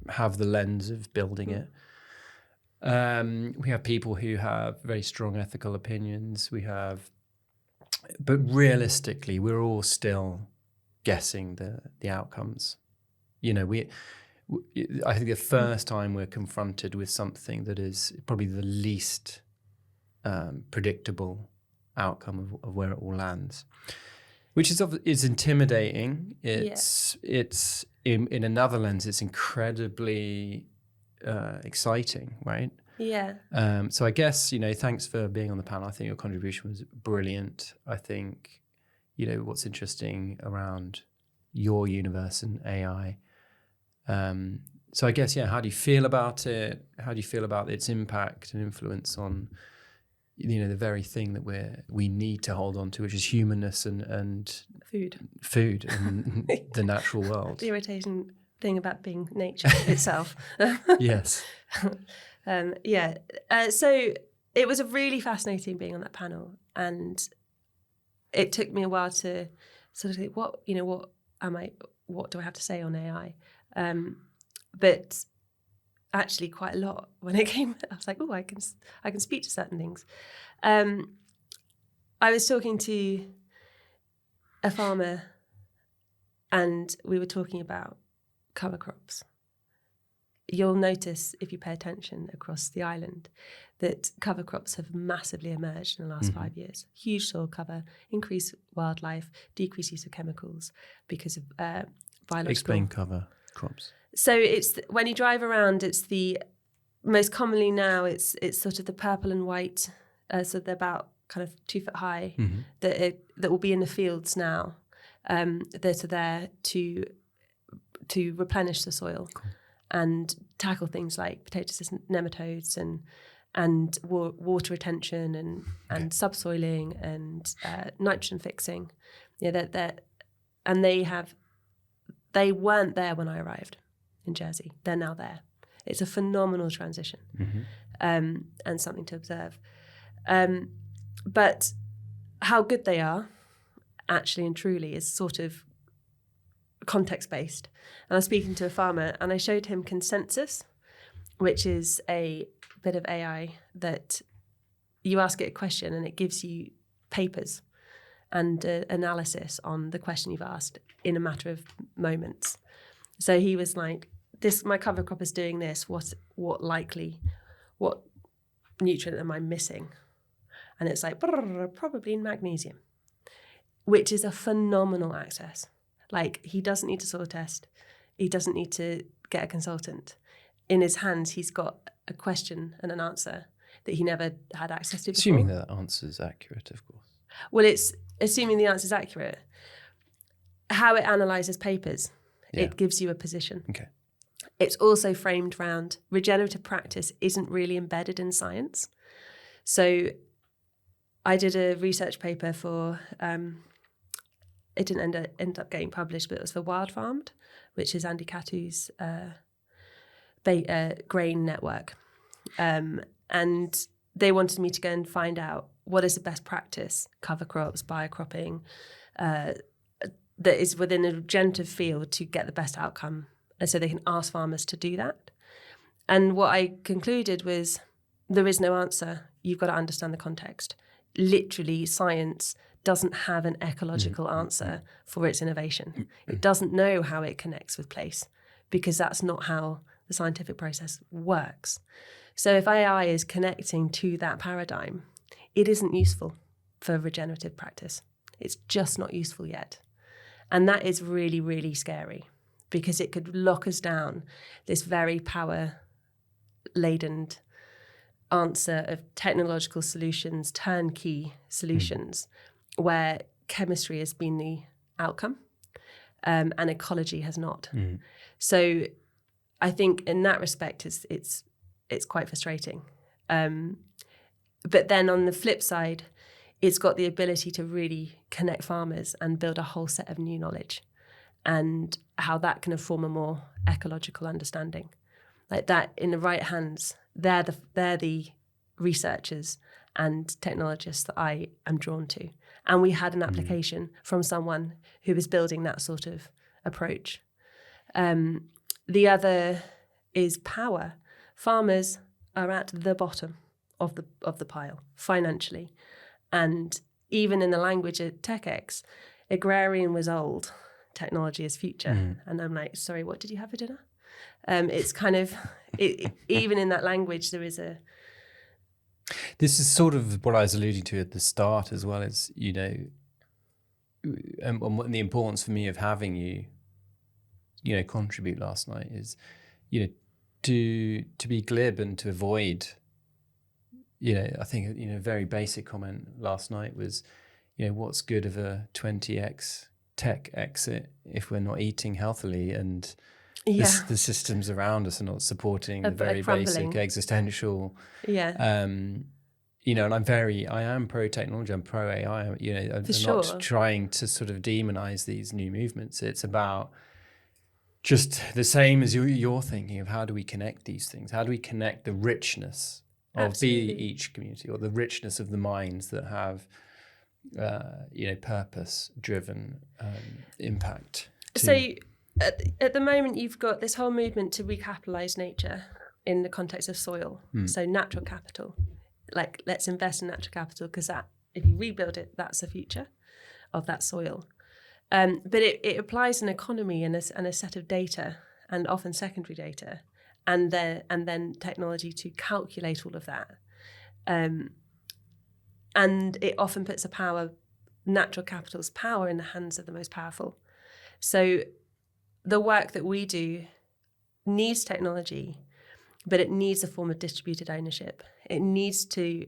have the lens of building it. We have people who have very strong ethical opinions. But realistically, we're all still guessing the outcomes. I think the first time we're confronted with something that is probably the least predictable outcome of where it all lands, which is intimidating. It's in another lens, it's incredibly exciting, right? Yeah. So I guess, thanks for being on the panel. I think your contribution was brilliant. I think, what's interesting around your universe and AI. So I guess, how do you feel about it? How do you feel about its impact and influence on the very thing that we need to hold on to, which is humanness and food and the natural world. The irritating thing about being nature itself. Yes. So it was a really fascinating being on that panel, and it took me a while to sort of think, what do I have to say on AI? But actually quite a lot when it came. I was like, oh, I can speak to certain things. I was talking to a farmer, and we were talking about cover crops. You'll notice, if you pay attention across the island, that cover crops have massively emerged in the last 5 years. Huge soil cover, increased wildlife, decreased use of chemicals because of biological... Explain cover crops. So it's when you drive around, it's the most commonly now. It's sort of the purple and white. So they're about kind of 2 foot high. That will be in the fields now. That are there to replenish the soil. Cool. And tackle things like potato-resistant nematodes and water retention and subsoiling and nitrogen fixing. They weren't there when I arrived in Jersey. They're now there. It's a phenomenal transition, and something to observe. But how good they are, actually and truly, is sort of context-based. And I was speaking to a farmer, and I showed him Consensus, which is a bit of AI that you ask it a question and it gives you papers and analysis on the question you've asked in a matter of moments. So he was like, my cover crop is doing this. What nutrient am I missing? And it's like, probably magnesium, which is a phenomenal access. Like, he doesn't need to soil test. He doesn't need to get a consultant. In his hands, he's got a question and an answer that he never had access to before. Assuming that answer is accurate, of course. Well, it's assuming the answer is accurate. How it analyses papers, it gives you a position. Okay. It's also framed around regenerative practice isn't really embedded in science. So I did a research paper for... it didn't end up getting published, but it was for Wild Farmed, which is Andy Catu's grain network. And they wanted me to go and find out what is the best practice, cover crops, biocropping, that is within a regenerative field to get the best outcome. And so they can ask farmers to do that. And what I concluded was there is no answer. You've got to understand the context. Literally, science doesn't have an ecological answer for its innovation. It doesn't know how it connects with place, because that's not how the scientific process works. So if AI is connecting to that paradigm, it isn't useful for regenerative practice. It's just not useful yet. And that is really, really scary, because it could lock us down this very power-laden answer of technological solutions, turnkey solutions, where chemistry has been the outcome and ecology has not. So I think in that respect, it's quite frustrating. But then on the flip side, it's got the ability to really connect farmers and build a whole set of new knowledge, and how that can form a more ecological understanding. Like that, in the right hands, they're the researchers and technologists that I am drawn to. And we had an application from someone who was building that sort of approach. The other is power. Farmers are at the bottom of the pile financially. And even in the language at TEKEX, agrarian was old, technology is future. And I'm like, sorry, what did you have for dinner? It's kind of, even in that language, there is a... This is sort of what I was alluding to at the start as well, as, and the importance for me of having you, contribute last night is, to be glib and to avoid, I think, a very basic comment last night was, what's good of a 20x tech exit if we're not eating healthily and the systems around us are not supporting the very basic existential and I am pro technology, I'm pro AI, I'm sure. not trying to sort of demonize these new movements. It's about just the same as you're thinking of how do we connect these things? How do we connect the richness of each community, or the richness of the minds that have, purpose-driven impact? So at the moment, you've got this whole movement to recapitalize nature in the context of soil. So natural capital, like let's invest in natural capital, because that, if you rebuild it, that's the future of that soil. But it applies an economy and a set of data, and often secondary data, and then technology to calculate all of that. And it often puts natural capital's power in the hands of the most powerful. So the work that we do needs technology, but it needs a form of distributed ownership. It needs to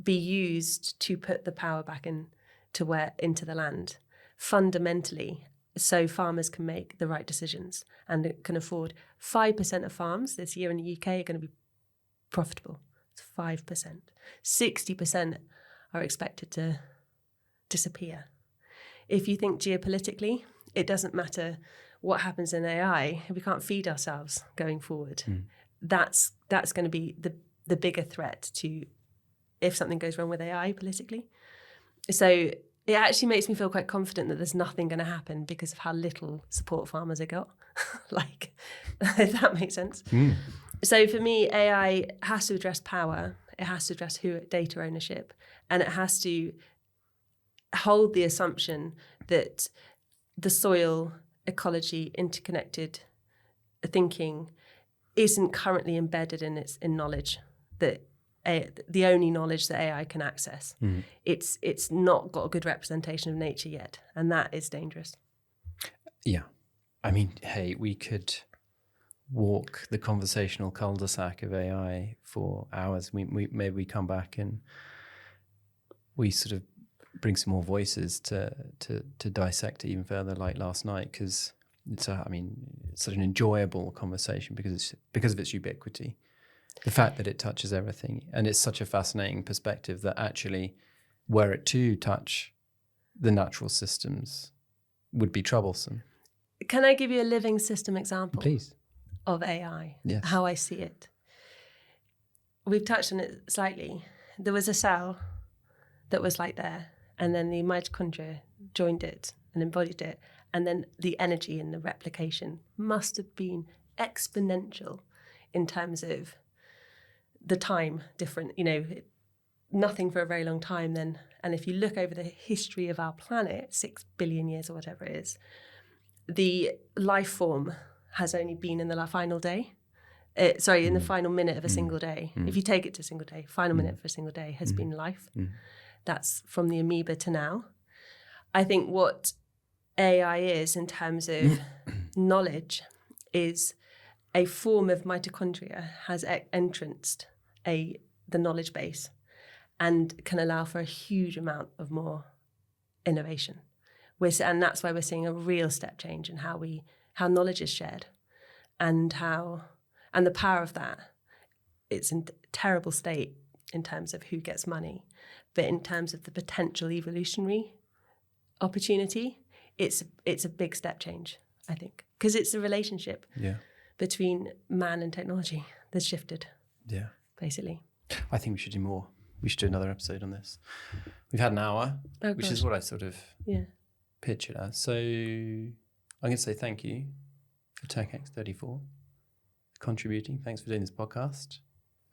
be used to put the power back into the land, fundamentally, so farmers can make the right decisions and can afford. 5% of farms this year in the UK are going to be profitable. It's 5%. 60% are expected to disappear. If you think geopolitically, it doesn't matter what happens in AI, we can't feed ourselves going forward. That's going to be the bigger threat to if something goes wrong with AI politically. So it actually makes me feel quite confident that there's nothing going to happen because of how little support farmers have got. Like, if that makes sense. So for me, AI has to address power. It has to address data ownership, and it has to hold the assumption that the soil ecology interconnected thinking isn't currently embedded in knowledge, that the only knowledge that AI can access. It's not got a good representation of nature yet, and that is dangerous. Yeah. I mean, hey, we could walk the conversational cul-de-sac of AI for hours. Maybe we come back and we sort of bring some more voices to dissect it even further, like last night, because it's such an enjoyable conversation because of its ubiquity. The fact that it touches everything, and it's such a fascinating perspective that actually, were it to touch the natural systems, would be troublesome. Can I give you a living system example? Please. Of AI, yes. How I see it. We've touched on it slightly. There was a cell that was like there, and then the mitochondria joined it and embodied it, and then the energy and the replication must have been exponential in terms of the time different, nothing for a very long time then. And if you look over the history of our planet, 6 billion years or whatever it is, the life form has only been in the final day. In the final minute of a single day. If you take it to a single day, final minute for a single day has been life. That's from the amoeba to now. I think what AI is in terms of knowledge is a form of mitochondria has entranced the knowledge base and can allow for a huge amount of more innovation. And that's why we're seeing a real step change in how knowledge is shared and the power of that. It's in a terrible state in terms of who gets money, but in terms of the potential evolutionary opportunity, it's a big step change, I think, because it's a relationship between man and technology that's shifted. Yeah, basically. I think we should do more. We should do another episode on this. We've had an hour, which is what I sort of pitch it as. So I'm going to say thank you for TEKEX 34, contributing. Thanks for doing this podcast.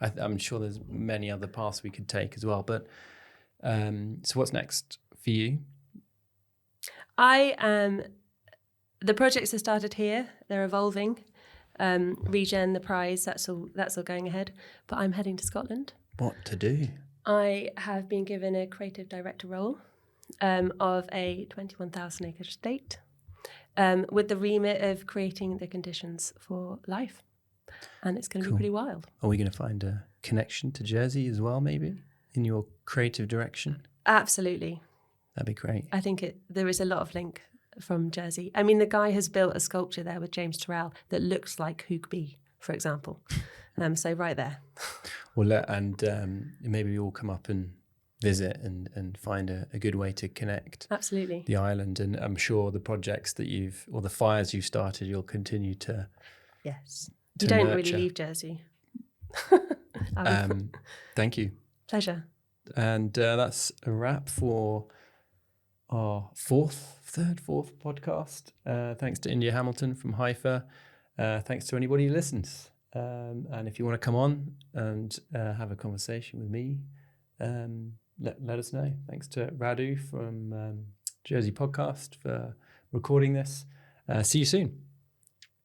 I'm sure there's many other paths we could take as well. But so what's next for you? The projects are started here. They're evolving. Regen, the prize, that's all going ahead. But I'm heading to Scotland. What to do? I have been given a creative director role of a 21,000 acre estate with the remit of creating the conditions for life. And it's going to be pretty wild. Are we going to find a connection to Jersey as well, maybe, in your creative direction? Absolutely. That'd be great. I think there is a lot of link from Jersey. I mean, the guy has built a sculpture there with James Turrell that looks like Hoogby, for example. So right there. Well, maybe we all come up and visit and find a good way to connect Absolutely. the island. And I'm sure the projects that or the fires you've started, you'll continue to Yes. to You don't nurture. really leave Jersey. Thank you. Pleasure. And that's a wrap for our fourth podcast. Thanks to India Hamilton from Haifa. Thanks to anybody who listens. And if you want to come on and have a conversation with me, let us know. Thanks to Radu from Jersey Podcast for recording this. See you soon.